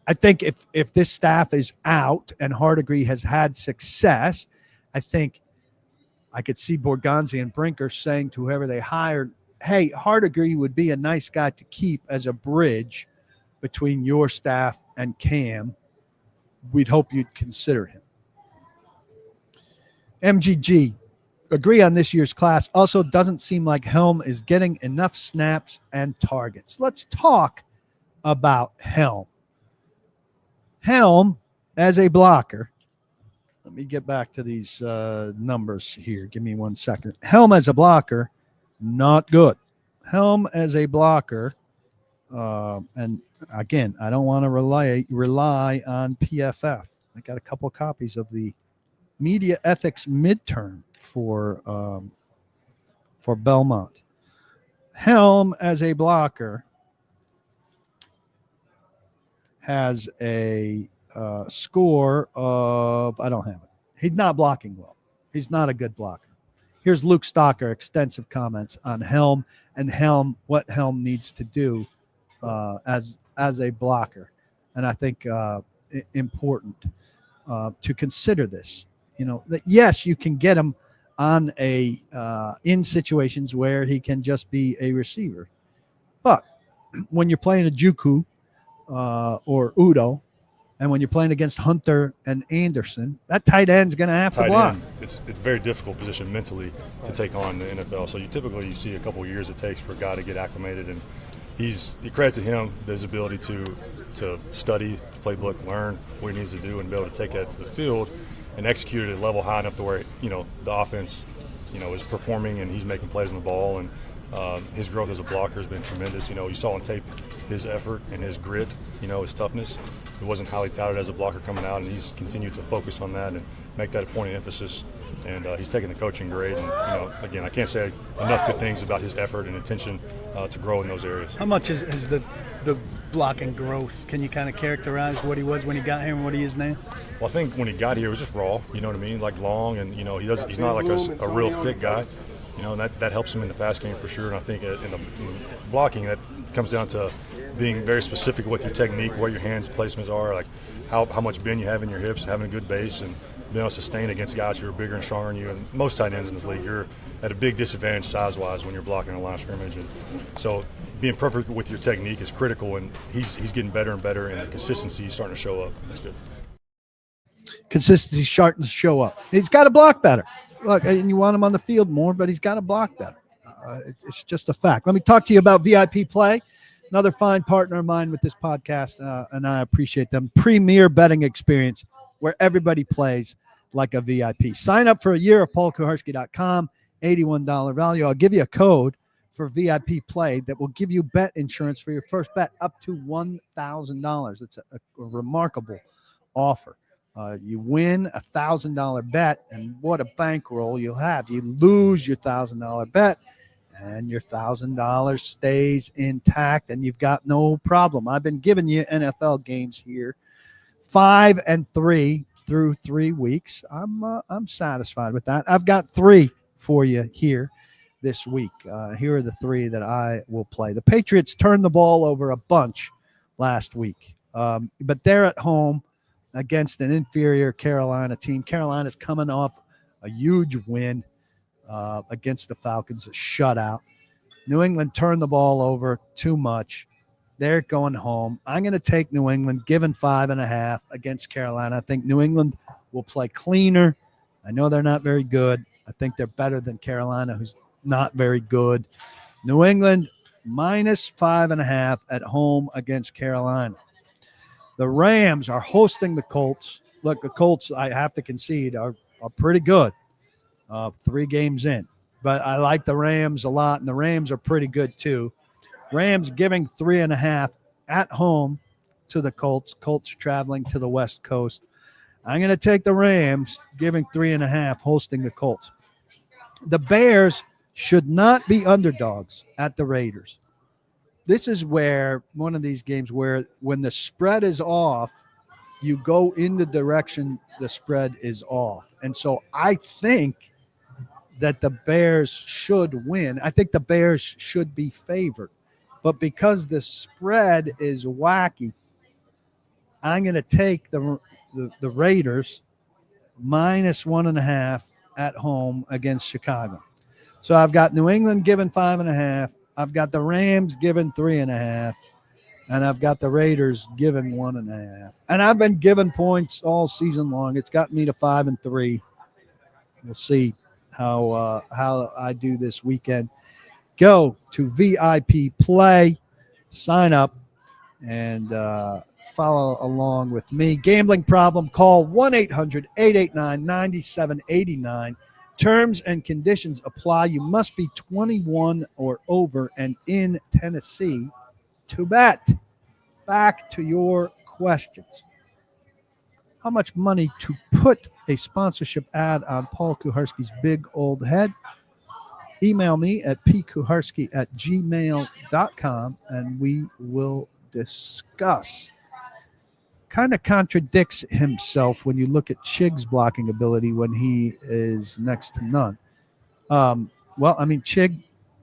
I think if this staff is out and Hardegree has had success, I think I could see Borgonzi and Brinker saying to whoever they hired, hey, Hardegree would be a nice guy to keep as a bridge between your staff and Cam we'd hope you'd consider him. MGG, agree on this year's class. Also, doesn't seem like Helm is getting enough snaps and targets. Let's talk about Helm. Helm as a blocker. Let me get back to these numbers here. Give me 1 second. Helm as a blocker, not good. Helm as a blocker, and again, I don't want to rely on PFF. I got a couple copies of the media ethics midterm for Belmont. Helm as a blocker has a score of, I don't have it. He's not blocking well. He's not a good blocker. Here's Luke Stocker, extensive comments on Helm and what Helm needs to do as a blocker. And I think important to consider this. You know, that yes, you can get him on in situations where he can just be a receiver. But when you're playing a Juku or Udo, and when you're playing against Hunter and Anderson, that tight end's going to have to block. It's a very difficult position mentally to take on in the NFL. So you see a couple of years it takes for a guy to get acclimated, and credit to him, his ability to study, to play book, learn what he needs to do, and be able to take that to the field and execute it at a level high enough to where the offense is performing and he's making plays on the ball, and his growth as a blocker has been tremendous. You saw on tape his effort and his grit, his toughness. He wasn't highly touted as a blocker coming out, and he's continued to focus on that and make that a point of emphasis. And he's taking the coaching grade. And again, I can't say enough good things about his effort and intention to grow in those areas. How much is the blocking growth? Can you kind of characterize what he was when he got here and what he is now? Well, I think when he got here, it was just raw. You know what I mean? Like long, and he's not like a real thick guy. And that helps him in the pass game for sure. And I think in blocking, that comes down to being very specific with your technique, where your hands placements are, like how much bend you have in your hips, having a good base, and being able to sustain against guys who are bigger and stronger than you. And most tight ends in this league, you're at a big disadvantage size-wise when you're blocking a line of scrimmage. And so being perfect with your technique is critical, and he's getting better and better, and the consistency is starting to show up. That's good. Consistency starting to show up. He's got to block better. Look, and you want him on the field more, but he's got to block better. It's just a fact. Let me talk to you about VIP Play. Another fine partner of mine with this podcast, and I appreciate them. Premier betting experience where everybody plays like a VIP. Sign up for a year of paulkuharsky.com, $81 value. I'll give you a code for VIP Play that will give you bet insurance for your first bet up to $1,000. It's a remarkable offer. You win a $1,000 bet, and what a bankroll you'll have. You lose your $1,000 bet, and your $1,000 stays intact, and you've got no problem. I've been giving you NFL games here, 5 and 3 through 3 weeks. I'm satisfied with that. I've got 3 for you here this week. Here are the 3 that I will play. The Patriots turned the ball over a bunch last week, but they're at home against an inferior Carolina team. Carolina's coming off a huge win against the Falcons, a shutout. New England turned the ball over too much. They're going home. I'm going to take New England, given 5.5 against Carolina. I think New England will play cleaner. I know they're not very good. I think they're better than Carolina, who's not very good. New England minus 5.5 at home against Carolina. The Rams are hosting the Colts. Look, the Colts, I have to concede, are pretty good. 3 games in. But I like the Rams a lot, and the Rams are pretty good too. Rams giving 3.5 at home to the Colts. Colts traveling to the West Coast. I'm going to take the Rams giving 3.5 hosting the Colts. The Bears should not be underdogs at the Raiders. This is where one of these games where when the spread is off, you go in the direction the spread is off. And so I think that the Bears should win. I think the Bears should be favored. But because the spread is wacky, I'm going to take the Raiders minus 1.5 at home against Chicago. So I've got New England given 5.5. I've got the Rams given 3.5. And I've got the Raiders giving 1.5. And I've been giving points all season long. It's got me to 5-3. We'll see how I do this weekend. Go to VIP Play, sign up, and follow along with me. Gambling problem, call 1-800-889-9789. Terms and conditions apply. You must be 21 or over and in Tennessee to bet. Back to your questions. How much money to put a sponsorship ad on Paul Kuharski's big old head? Email me at pkuharski@gmail.com and we will discuss. Kind of contradicts himself when you look at Chig's blocking ability when he is next to none.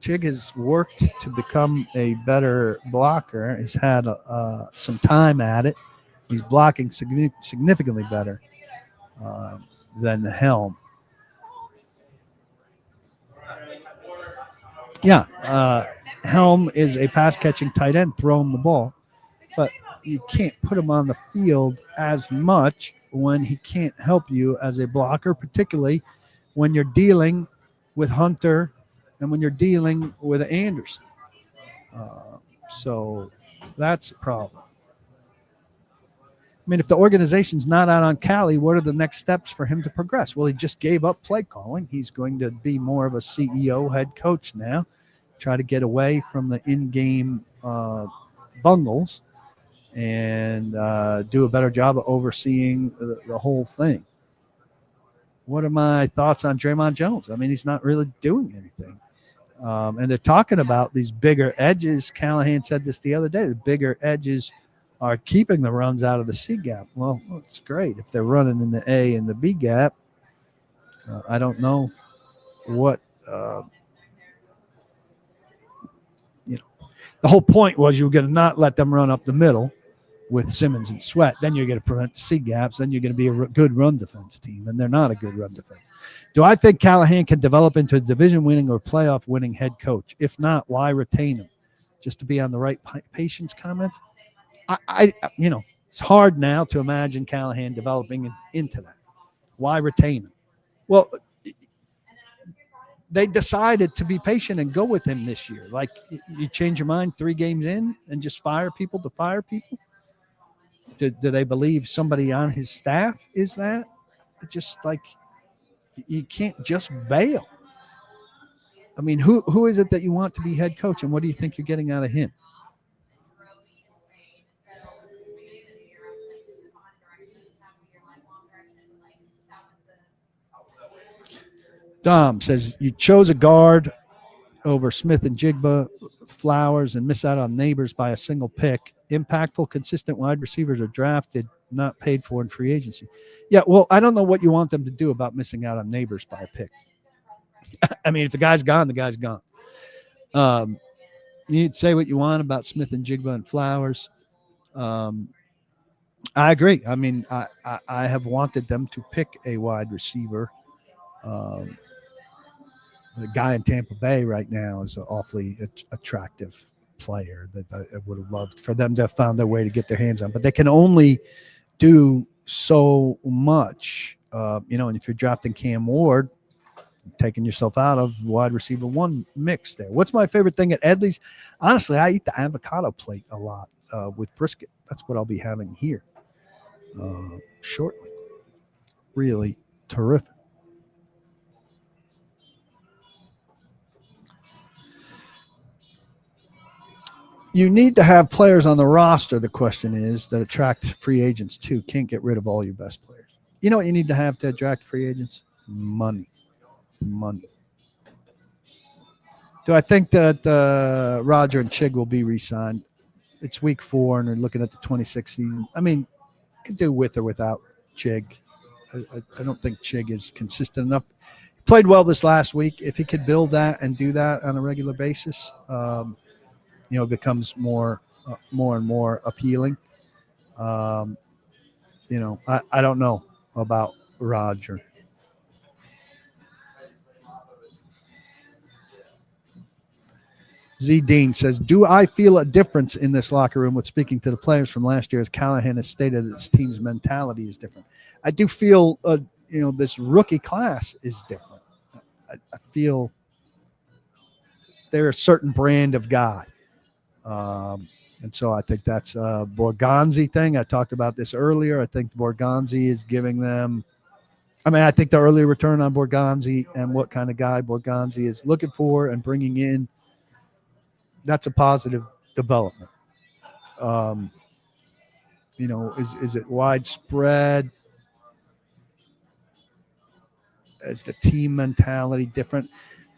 Chig has worked to become a better blocker. He's had some time at it. He's blocking significantly better than Helm. Yeah, Helm is a pass-catching tight end. Throw him the ball. But you can't put him on the field as much when he can't help you as a blocker, particularly when you're dealing with Hunter and when you're dealing with Anderson. So that's a problem. I mean, if the organization's not out on Cali, what are the next steps for him to progress? Well, he just gave up play calling. He's going to be more of a CEO head coach now, try to get away from the in-game bungles and do a better job of overseeing the whole thing. What are my thoughts on Draymond Jones? I mean, he's not really doing anything. And they're talking about these bigger edges. Callahan said this the other day. The bigger edges are keeping the runs out of the C gap. Well, it's great if they're running in the A and the B gap. I don't know what the whole point was you were going to not let them run up the middle with Simmons and Sweat. Then you're going to prevent the C gaps. Then you're going to be a good run defense team, and they're not a good run defense. Do I think Callahan can develop into a division-winning or playoff-winning head coach? If not, why retain him? Just to be on the right patience comments? It's hard now to imagine Callahan developing into that. Why retain him? Well, they decided to be patient and go with him this year. Like, you change your mind 3 games in and just fire people to fire people? Do they believe somebody on his staff is that? It's just like you can't just bail. I mean, who is it that you want to be head coach, and what do you think you're getting out of him? Dom says you chose a guard over Smith and Jigba, Flowers, and miss out on Neighbors by a single pick. Impactful, consistent wide receivers are drafted, not paid for in free agency. Yeah, well, I don't know what you want them to do about missing out on Neighbors by a pick. I mean, if the guy's gone, the guy's gone. You can say what you want about Smith and Jigba and Flowers. I agree. I mean, I have wanted them to pick a wide receiver. The guy in Tampa Bay right now is an awfully attractive player that I would have loved for them to have found their way to get their hands on. But they can only do so much, and if you're drafting Cam Ward, taking yourself out of wide receiver 1 mix there. What's my favorite thing at Edley's? Honestly, I eat the avocado plate a lot with brisket. That's what I'll be having here shortly. Really terrific. You need to have players on the roster, the question is, that attract free agents too. Can't get rid of all your best players. You know what you need to have to attract free agents? Money. Do I think that Roger and Chig will be re-signed? It's week 4, and they're looking at the 26th season. I mean, you can do with or without Chig. I don't think Chig is consistent enough. He played well this last week. If he could build that and do that on a regular basis, it becomes more and more appealing. I don't know about Roger. Z Dean says, do I feel a difference in this locker room with speaking to the players from last year as Callahan has stated that his team's mentality is different? I do feel, this rookie class is different. I feel they're a certain brand of guy. And so I think that's a Borgonzi thing. I talked about this earlier. I think Borgonzi is giving them – I think the early return on Borgonzi and what kind of guy Borgonzi is looking for and bringing in, that's a positive development. Is it widespread? Is the team mentality different?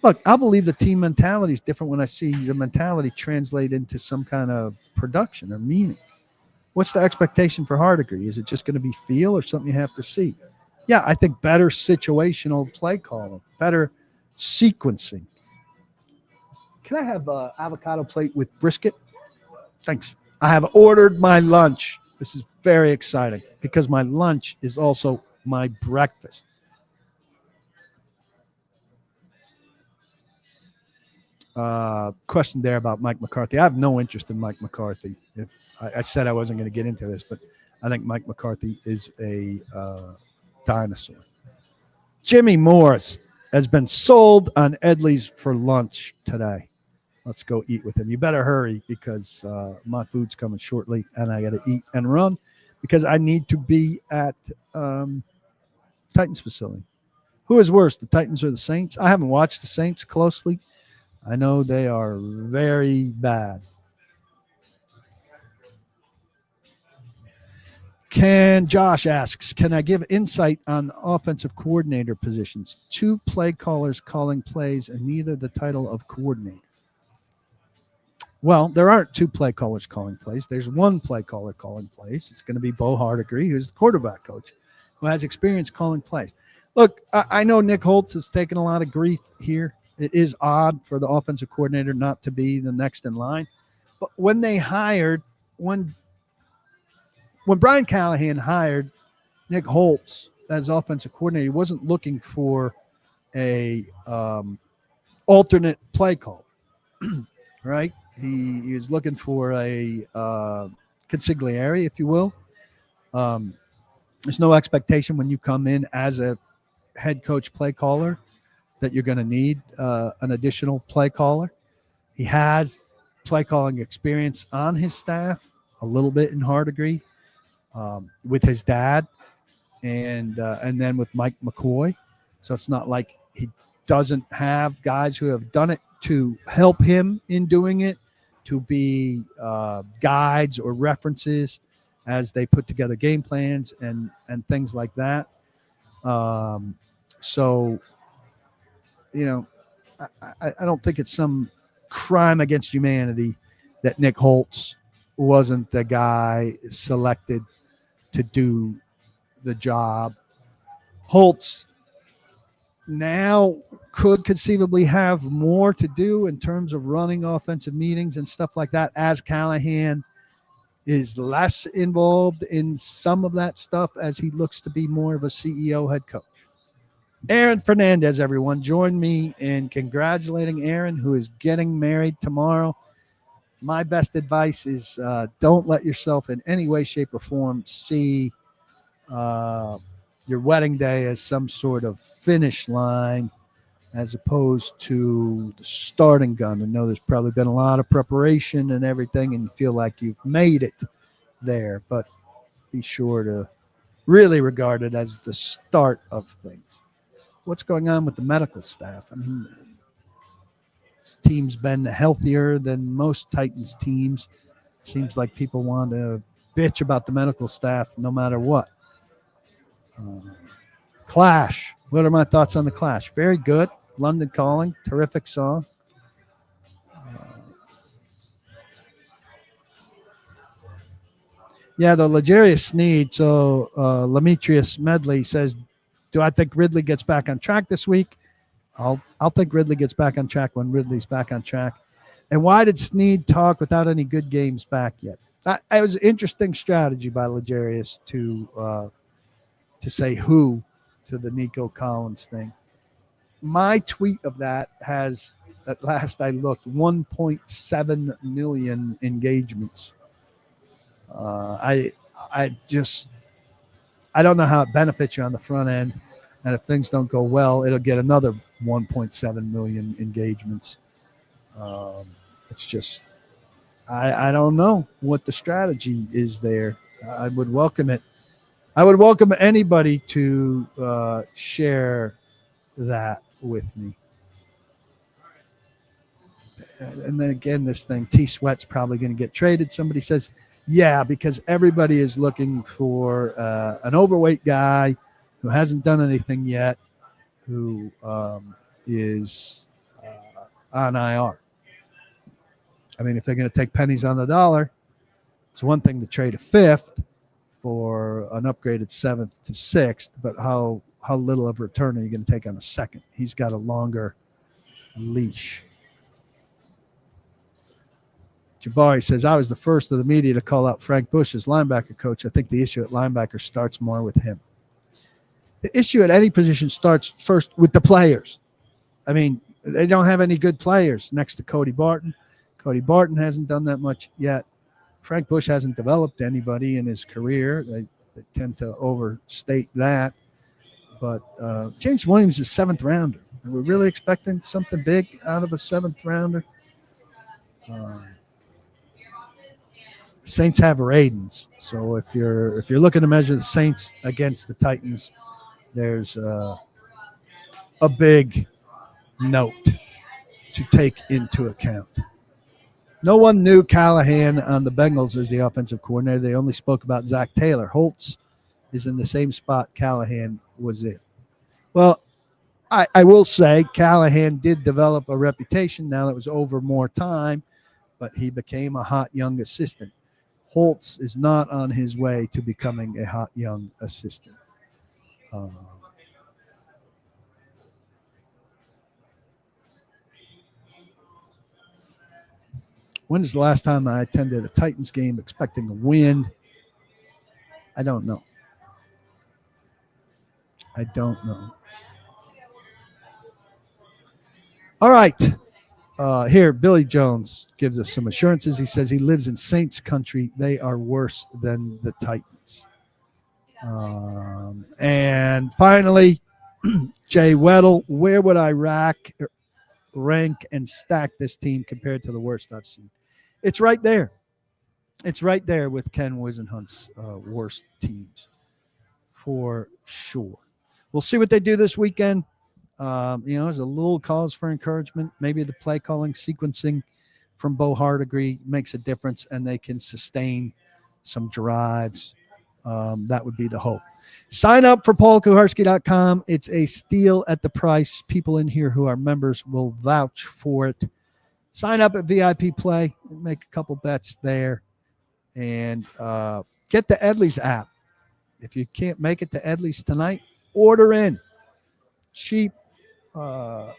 Look, I believe the team mentality is different when I see the mentality translate into some kind of production or meaning. What's the expectation for Hardigree? Is it just going to be feel or something you have to see? Yeah, I think better situational play calling, better sequencing. Can I have an avocado plate with brisket? Thanks. I have ordered my lunch. This is very exciting because my lunch is also my breakfast. Question there about Mike McCarthy. I have no interest in Mike McCarthy. I said I wasn't going to get into this, but I think Mike McCarthy is a dinosaur. Jimmy Morris has been sold on Edley's for lunch today. Let's go eat with him. You better hurry because my food's coming shortly, and I got to eat and run because I need to be at Titans facility. Who is worse, the Titans or the Saints? I haven't watched the Saints closely. I know they are very bad. Josh asks, can I give insight on offensive coordinator positions? 2 play callers calling plays and neither the title of coordinator. Well, there aren't 2 play callers calling plays. There's 1 play caller calling plays. It's going to be Bo Hardigree, who's the quarterback coach, who has experience calling plays. Look, I know Nick Holtz has taken a lot of grief here. It is odd for the offensive coordinator not to be the next in line. But when Brian Callahan hired Nick Holtz as offensive coordinator, he wasn't looking for a alternate play call, right? He was looking for a consigliere, if you will. There's no expectation when you come in as a head coach play caller that you're going to need an additional play caller. He has play calling experience on his staff, a little bit in Hardigree, with his dad, and then with Mike McCoy. So it's not like he doesn't have guys who have done it to help him in doing it, to be guides or references as they put together game plans and things like that. I don't think it's some crime against humanity that Nick Holtz wasn't the guy selected to do the job. Holtz now could conceivably have more to do in terms of running offensive meetings and stuff like that, as Callahan is less involved in some of that stuff as he looks to be more of a CEO head coach. Aaron Fernandez, everyone, join me in congratulating Aaron, who is getting married tomorrow. My best advice is don't let yourself in any way, shape, or form see your wedding day as some sort of finish line as opposed to the starting gun. I know there's probably been a lot of preparation and everything, and you feel like you've made it there, but be sure to really regard it as the start of things. What's going on with the medical staff? I mean, this team's been healthier than most Titans teams. Seems like people want to bitch about the medical staff no matter what. Clash. What are my thoughts on the Clash? Very good. London Calling. Terrific song. The L'Jarius Sneed. So Lametrius Medley says, do I think Ridley gets back on track this week? I'll think Ridley gets back on track when Ridley's back on track. And why did Sneed talk without any good games back yet? It was an interesting strategy by L'Jarius to say who to the Nico Collins thing. my tweet of that has, at last I looked, 1.7 million engagements. I don't know how it benefits you on the front end, and if things don't go well, it'll get another 1.7 million engagements. It's just, I don't know what the strategy is there. I would welcome it. I would welcome anybody to share that with me. And then again, this thing, T Sweat's probably going to get traded. Somebody says, yeah, because everybody is looking for an overweight guy who hasn't done anything yet, who is on IR. I mean, if they're going to take pennies on the dollar, it's one thing to trade a fifth for an upgraded seventh to sixth, but how little of a return are you going to take on a second? He's got a longer leash. Jabari says, I was the first of the media to call out Frank Bush as linebacker coach. I think the issue at linebacker starts more with him. The issue at any position starts first with the players. I mean, they don't have any good players next to Cody Barton. Cody Barton hasn't done that much yet. Frank Bush hasn't developed anybody in his career. They tend to overstate that. But James Williams is 7th rounder. And we're really expecting something big out of a 7th rounder. Saints have Raidens. So if you're looking to measure the Saints against the Titans, there's a big note to take into account. No one knew Callahan on the Bengals as the offensive coordinator. They only spoke about Zach Taylor. Holtz is in the same spot Callahan was in. Well, I will say Callahan did develop a reputation now that was over more time, but he became a hot young assistant. Holtz is not on his way to becoming a hot young assistant. When is the last time I attended a Titans game expecting a win? I don't know. All right. Here, Billy Jones gives us some assurances. He says he lives in Saints country. They are worse than the Titans. And finally, Jay Weddle, where would I rank and stack this team compared to the worst I've seen? It's right there. It's right there with Ken Wisenhunt's worst teams for sure. We'll see what they do this weekend. There's a little cause for encouragement. Maybe the play calling sequencing from Bo Hardigree makes a difference and they can sustain some drives. That would be the hope. Sign up for paulkuharski.com. It's a steal at the price. People in here who are members will vouch for it. Sign up at VIP Play, make a couple bets there, and get the Edley's app. If you can't make it to Edley's tonight, order in. Cheap. They're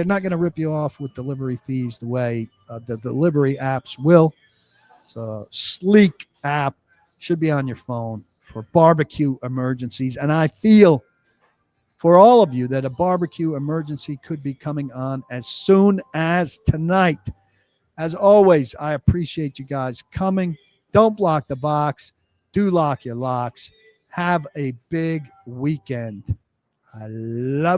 not going to rip you off with delivery fees the way the delivery apps will. It's a sleek app. Should be on your phone for barbecue emergencies. And I feel for all of you that a barbecue emergency could be coming on as soon as tonight. As always, I appreciate you guys coming. Don't block the box. Do lock your locks. Have a big weekend. I love